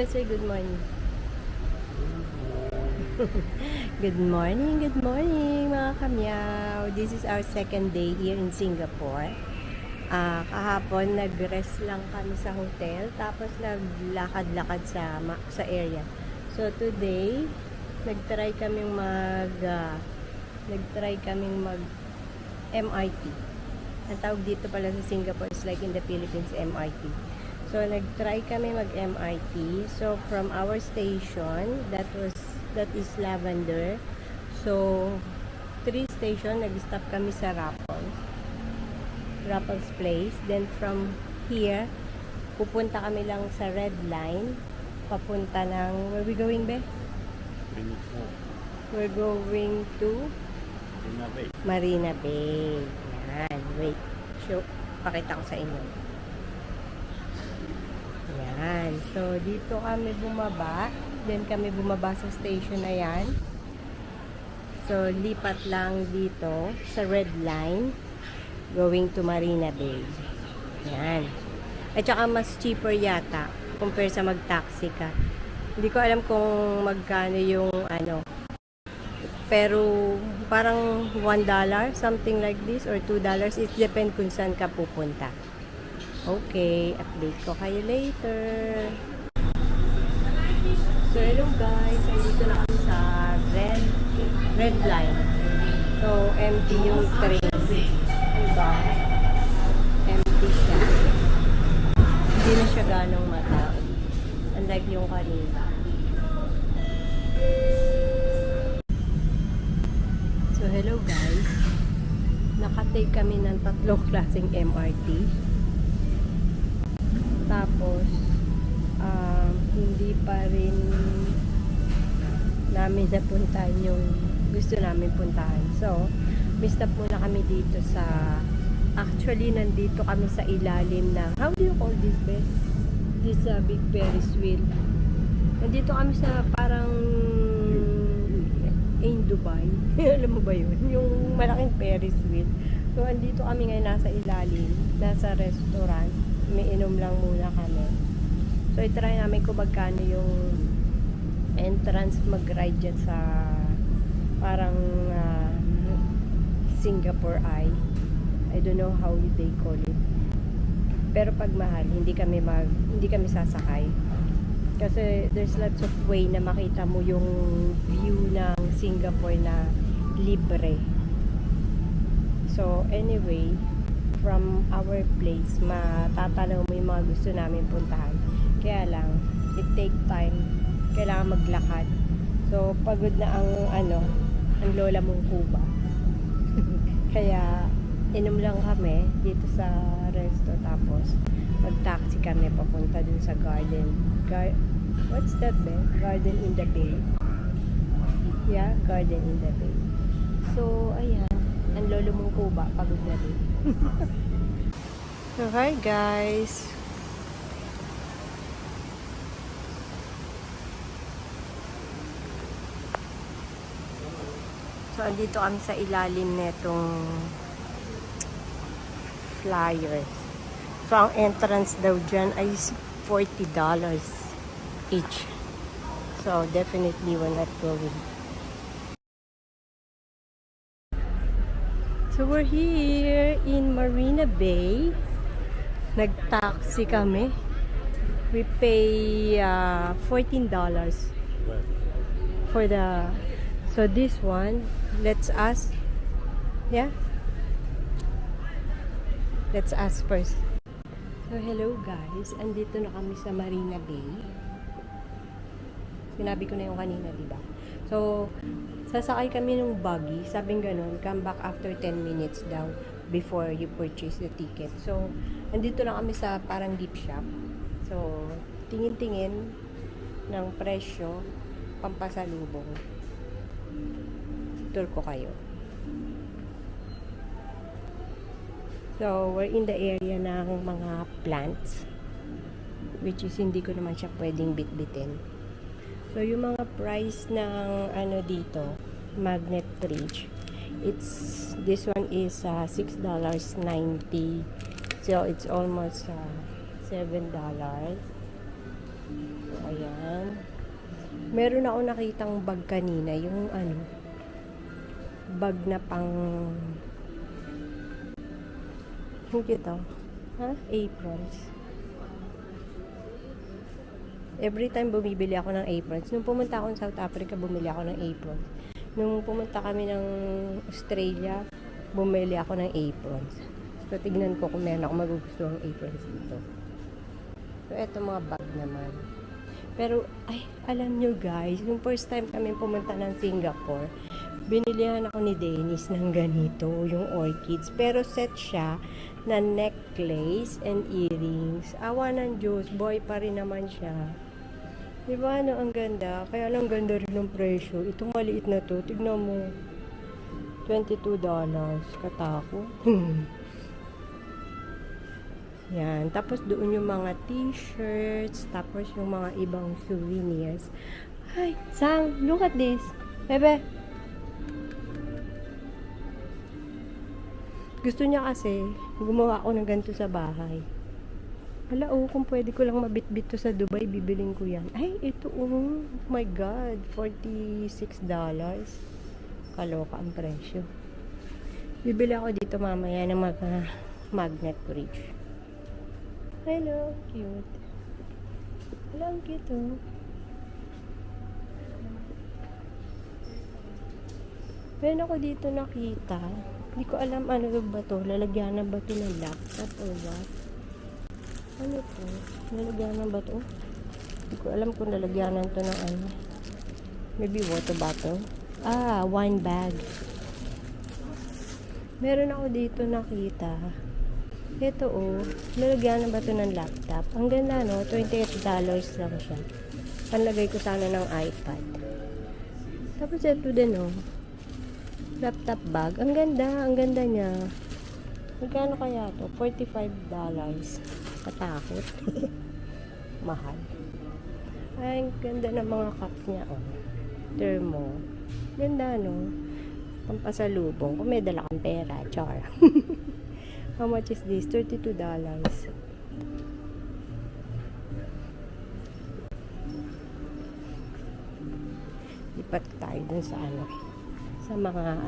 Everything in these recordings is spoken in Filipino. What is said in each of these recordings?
Say good morning. Good morning mga kamyaw. This is our second day here in Singapore. Kahapon nag-rest lang kami sa hotel, tapos naglakad-lakad sa area. So today, nagtry kaming mag MRT. Ang tawag dito pala sa Singapore is like in the Philippines, MRT. So nagtry kami mag MRT. So from our station, that is Lavender. So 3 station, nag-stop kami sa Raffles Place. Then from here, pupunta kami lang sa Red Line, papunta ng, where we going, be? We're going to Marina Bay. Yan, wait. Pakita ko sa inyo. Yan. So, dito kami bumaba. Then kami bumaba sa station na yan. So, lipat lang dito sa Red Line going to Marina Bay. Yan. At saka mas cheaper yata compare sa mag-taxi ka. Hindi ko alam kung magkano yung pero parang $1 something like this or $2. It depends kung saan ka pupunta. Okay, update ko kayo later. So hello guys, nandito na kami sa Red Line. So empty yung train. Diba? Empty siya. Hindi na siya ganong matao. Unlike yung kanina. So hello guys. Nakatake kami ng 3 klaseng MRT. Tapos hindi pa rin namin napuntahan yung gusto namin puntahan. So, stop muna kami dito sa, actually nandito kami sa ilalim ng, how do you call this, Beth? This big Ferris wheel. Nandito kami sa parang in Dubai. Alam mo ba yun? Yung malaking Ferris wheel. So, andito kami ngayon nasa ilalim, nasa restaurant. May inom lang muna kami. So, itry namin kung magkano yung entrance mag-ride dyan sa parang Singapore Eye. I don't know how they call it. Pero pag mahal, hindi kami sasakay. Kasi there's lots of way na makita mo yung view ng Singapore na libre. So, anyway, from our place, matatanaw mo yung mga gusto namin puntahan. Kaya lang, it take time. Kailangan maglakad. So, pagod na ang lola mong kuba. Kaya, inom lang kami dito sa resto. Tapos, mag-taxi kami papunta dun sa garden. What's that, be? Garden in the Bay. Yeah, Garden in the Bay. So, ayan. Ang lolo mong kuba, pagod na din. So, hi guys. So, andito kami sa ilalim netong flyers. So, ang entrance daw dyan ay $40 each. So, definitely we're not going. So, we're here in Marina Bay. Nag-taxi kami. We pay $14 for the... So, this one, let's ask. Yeah? Let's ask first. So, hello guys. Andito na kami sa Marina Bay. Sinabi ko na yung kanina, diba? So, sasakay kami ng buggy. Sabing ganun, come back after 10 minutes daw before you purchase the ticket. So, andito na kami sa parang gift shop. So, tingin-tingin ng presyo, pampasalubong. Tour ko kayo. So, we're in the area ng mga plants, which is hindi ko naman siya pwedeng bitbitin. So, yung mga price ng dito, magnet fridge, this one is $6.90. So, it's almost $7. Ayan. Meron ako nakitang bag kanina, yung ano, bag na pang, yung ito, aprons. Every time bumibili ako ng aprons. Nung pumunta ako sa South Africa, bumili ako ng aprons. Nung pumunta kami ng Australia, bumili ako ng aprons. So, tignan ko kung meron ako magugustuhang aprons dito. So, eto mga bag naman. Pero, ay, alam nyo guys, yung first time kami pumunta ng Singapore, binilihan ako ni Dennis ng ganito, yung orchids. Pero set siya na necklace and earrings. Awa ng Diyos, boy pa rin naman siya. Diba, ano, ang ganda? Kaya lang ganda rin ng presyo. Itong maliit na to, tignan mo. $22. Katakot. Yan. Tapos doon yung mga t-shirts. Tapos yung mga ibang souvenirs. Ay, Sam, look at this. Bebe. Gusto niya kasi, gumawa ako ng ganito sa bahay. Hala, kung pwede ko lang mabitbit to sa Dubai, bibiling ko yan. Ay, ito, oh my God, $46. Kaloka ang presyo. Bibili ako dito mamaya ng mga magnet bridge. Hello, cute. Hello, ang cute, oh. Meron ako dito nakita. Hindi ko alam ano ba to. Lalagyan na ba to ng laptop or what? Ano to? Lalagyan na ba to? Hindi ko alam kung lalagyanan to ng ano. Maybe water bottle. Wine bag. Meron ako dito nakita. Ito lalagyan na ba to ng laptop? Ang ganda no? $28 lang siya. Panlagay ko sana ng iPad. Tapos ito din laptop bag. Ang ganda niya. Magkano kaya to? $45. Katakot. Mahal. Ay, ganda ng mga cups niya, Thermo. Ganda, no? Pampasalubong. Kung may dala kang pera, char. How much is this? $32. Lipat tayo dun sa sa mga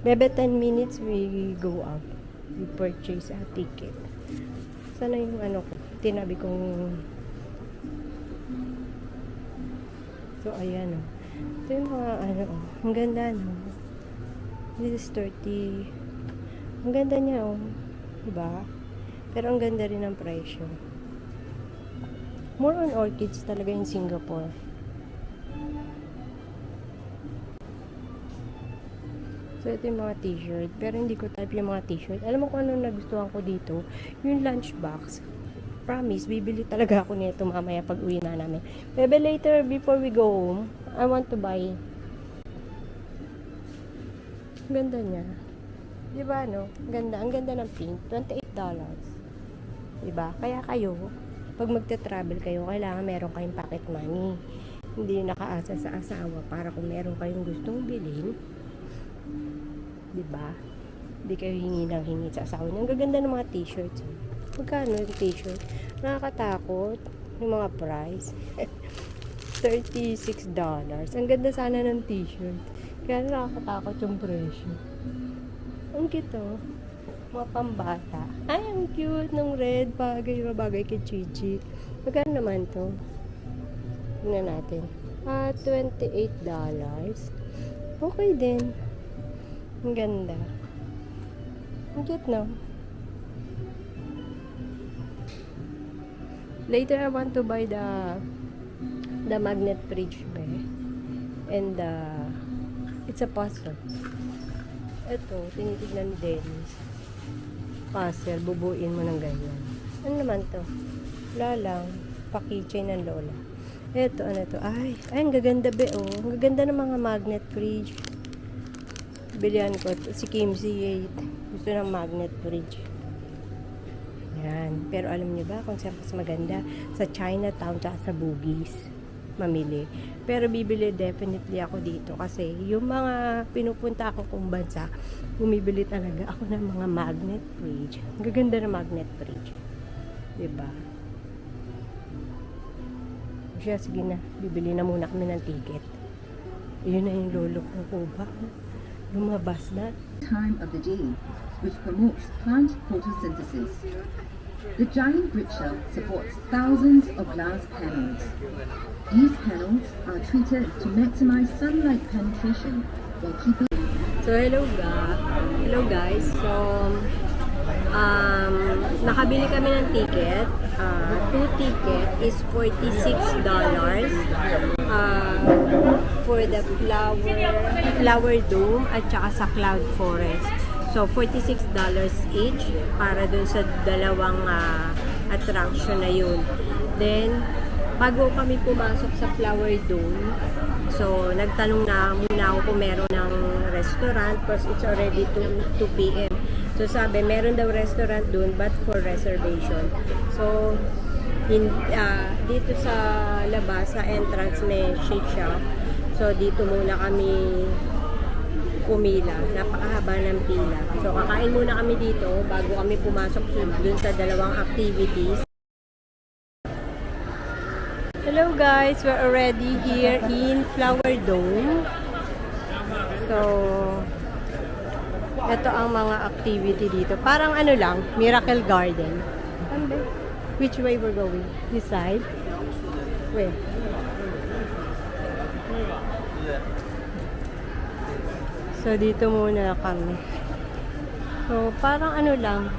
Bebe, 10 minutes we go out. We purchase a ticket. Sana yung ko, tinabi kong so ayan ito yung mga ang ganda this is 30. Ang ganda niya diba? Pero ang ganda rin ng presyo. More on orchids talaga in Singapore. So, ito yung mga t-shirt. Pero hindi ko type yung mga t-shirt. Alam mo kung ano nagustuhan ko dito? Yung lunchbox. Promise, bibili talaga ako nito mamaya pag uwi na namin. Maybe later, before we go home, I want to buy. Ganda niya. Diba, no? Ganda. Ang ganda ng pink. $28. Diba? Kaya kayo, pag magta-travel kayo, kailangan meron kayong pocket money. Hindi nakaasa sa asawa para kung meron kayong gustong bilhin, diba? Hindi kayo hingi ng hingi sa asawa niyo. Ang gaganda ng mga t-shirts. Magkano yung t-shirt? Nakakatakot. Yung mga price. $36. Ang ganda sana ng t-shirt. Kaya nakakatakot yung presyo. Ang cute mga pambata. Ay, ang cute ng red. Bagay kay Chichi. Magkano naman to? Tingnan natin. $28. Okay din. Ang ganda. Ang cute, no? Later, I want to buy the magnet fridge be. And it's a puzzle. Ito, tinitignan ni Dennis. Puzzle, bubuin mo ng ganyan. Ano naman to? Wala lang. Pa-keychain ng lola. Ito, ano to? Ay, ang gaganda be, Ang gaganda ng mga magnet fridge. Bilihan ko. Si Kimsey, gusto ng magnet fridge. Yan. Pero alam niyo ba kung saan mas maganda? Sa Chinatown at sa Bugis. Mamili. Pero bibili definitely ako dito kasi yung mga pinupunta ako kung bansa, bumibili talaga ako ng mga magnet fridge. Gaganda na magnet fridge. Diba? siya, sige na, bibili na muna kami ng ticket. Yun na yung lolo kong kuba. Lumabas na. Time of the day, which promotes plant photosynthesis. The giant rickshaw supports thousands of glass panels. These panels are treated to maximize sunlight penetration while keeping. So hello guys. So nakabili kami ng ticket. Two ticket is $46 for the flower dome at saka sa Cloud Forest. So $46 each para dun sa dalawang attraction na yun. Then bago kami pumasok sa flower dome, so nagtanong na muna ako kung meron ng restaurant because it's already 2 p.m. So sabi, meron daw restaurant dun but for reservation. So dito sa labas, sa entrance may shake shop. So dito muna kami pumila. Napakahaba ng pila. So kakain muna kami dito bago kami pumasok dun sa dalawang activities. Hello guys, we're already here in Flower Dome. So, ito ang mga activity dito. Parang ano lang, Miracle Garden. Which way we're going? This side? Where? So, dito muna kami. So, parang ano lang.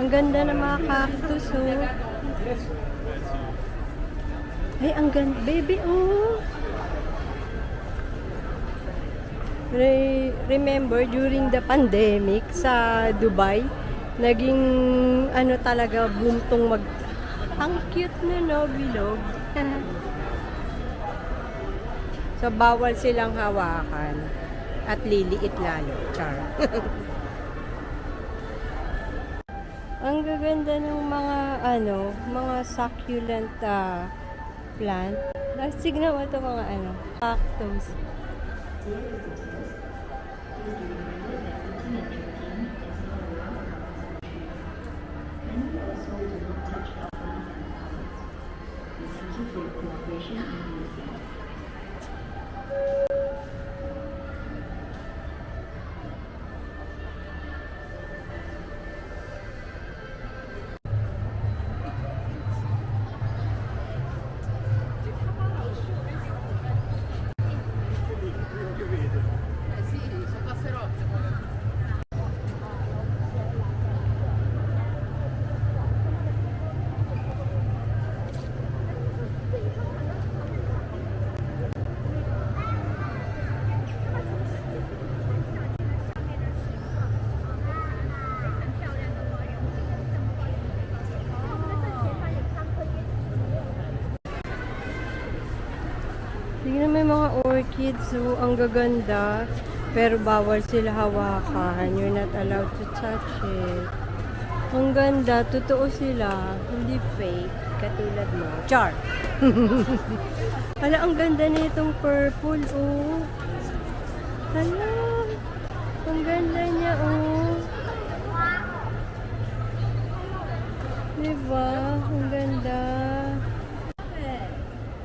Ang ganda ng mga cactus, oh. Ay, ang ganda. Baby, oh. Remember, during the pandemic sa Dubai, naging ano talaga, boom tong ang cute na, no, bilog. So, bawal silang hawakan. At liliit lalo. Char. Ang gaganda ng mga, ano, mga succulent, plant. Tignan mo ito mga ano, cactus. Tingnan, may mga orchids, so ang gaganda, pero bawal sila hawakan. You're not allowed to touch it. Ang ganda, totoo sila, hindi fake, katulad mo. Char! Hala, ang ganda na itong purple, oh. Hala, ang ganda niya, oh. Diba? Ang ganda.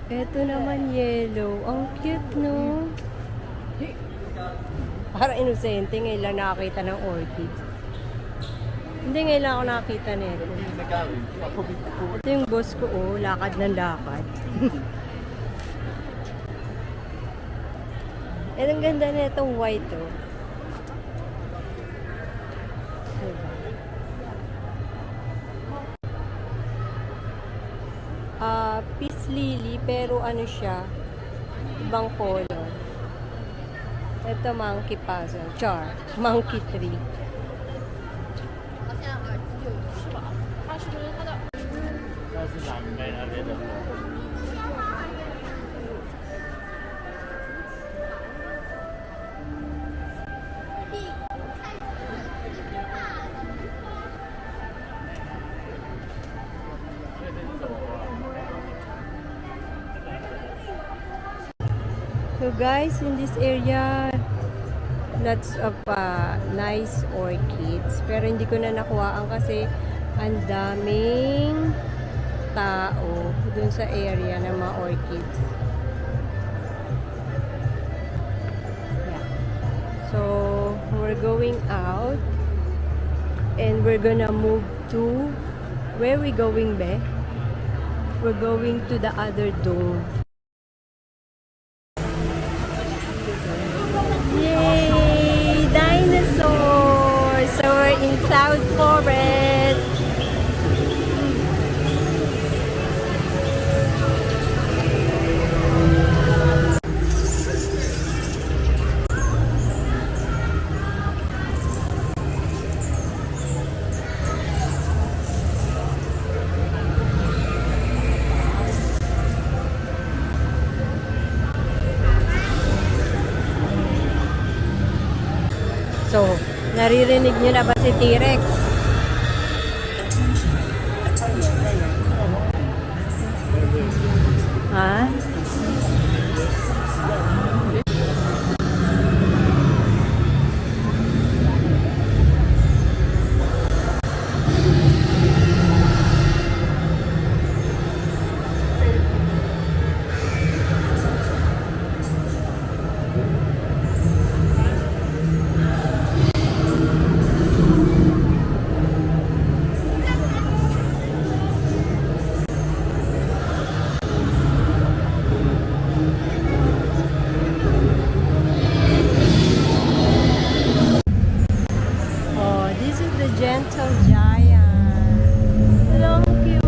Ito naman yellow. Ang cute, no? Para inosente, ngayon lang nakakita ng orchids. Hindi, ngayon lang ako nakakita nito. Ito yung boss ko, oh. Lakad ng lakad. Ang ganda na itong white, oh. Peace lily, pero ano siya, ibang color. Ito monkey puzzle, char, monkey tree. So guys, in this area, lots of nice orchids. Pero hindi ko na nakuhaan kasi ang daming tao dun sa area ng mga orchids. Yeah. So, we're going out and we're gonna move to where we going, be? We're going to the other dome. Yay! Dinosaurs! So we're in South Forest. So, naririnig niyo na ba si T-Rex? Ha? Oh, this is the gentle giant. Hello, cute.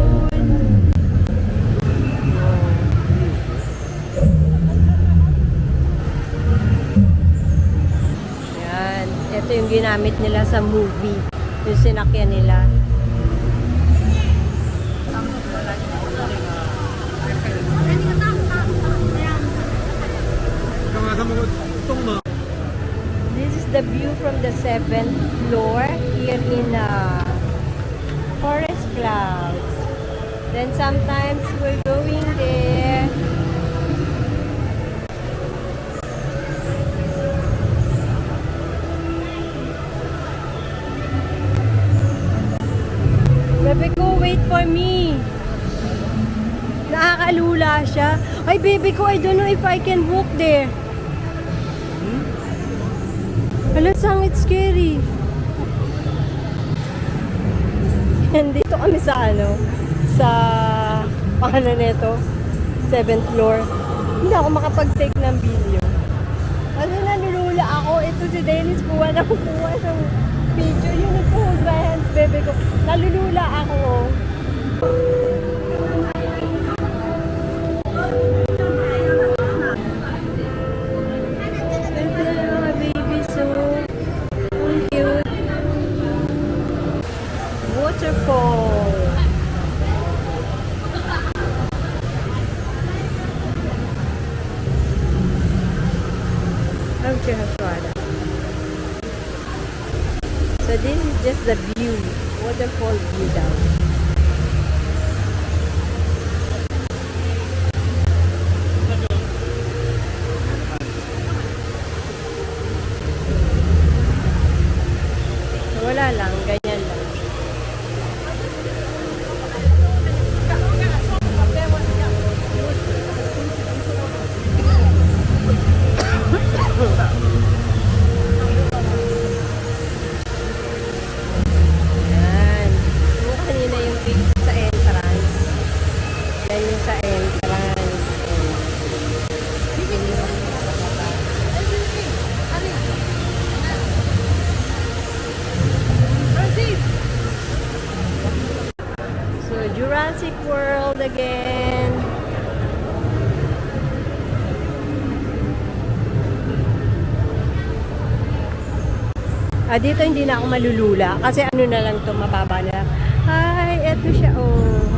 Yan. Ito yung ginamit nila sa movie. Yung sinakyan nila. This is the view from the 7th floor here in Forest Clouds. Then sometimes we're going there. Bebe ko, wait for me. Nakakalula siya. Ay, baby ko, I don't know if I can walk there. Hala, sang, it's scary. And dito kami sa sa pangalan nito, 7th floor. Hindi ako makapag-take ng video. Kasi nalulula ako. Ito si Dennis, kuha ng video. Yung nag-hold my hands, bebe ko. Nalulula ako. Waterfall. Okay, Haswara. So this is just the view, waterfall view down. Wala lang, ganyan lang. Yan. Yung kanina yung picture sa entrance. Yan yung sa entrance. So, Jurassic World again. Dito hindi na ako malulula kasi ano na lang to, mababa na. Hi, eto siya, oh.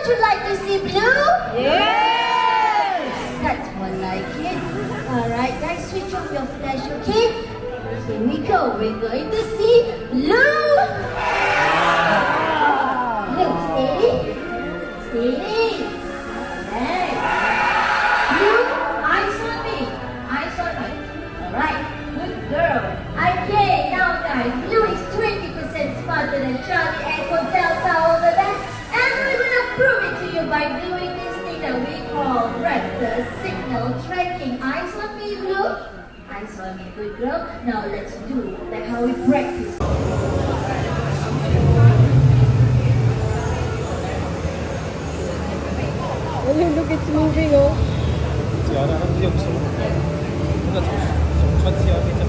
would you like to see blue? Yes! That's more like it. Alright, guys, switch off your flash, okay? Here we go. We're going to see blue. Blue, steady. Steady. Alright. Blue, eyes on me. Eyes on me. Alright, good girl. Okay, now guys, blue is 20% smarter than Charlie Echo Delta over there. And we're gonna prove it to you by doing this thing that we call vector signal tracking. Eyes on me, blue. Eyes on me, good girl. Now let's do like how we practice. Oh, look, it's moving, oh. 只要让他们用手，那个从穿刺要变成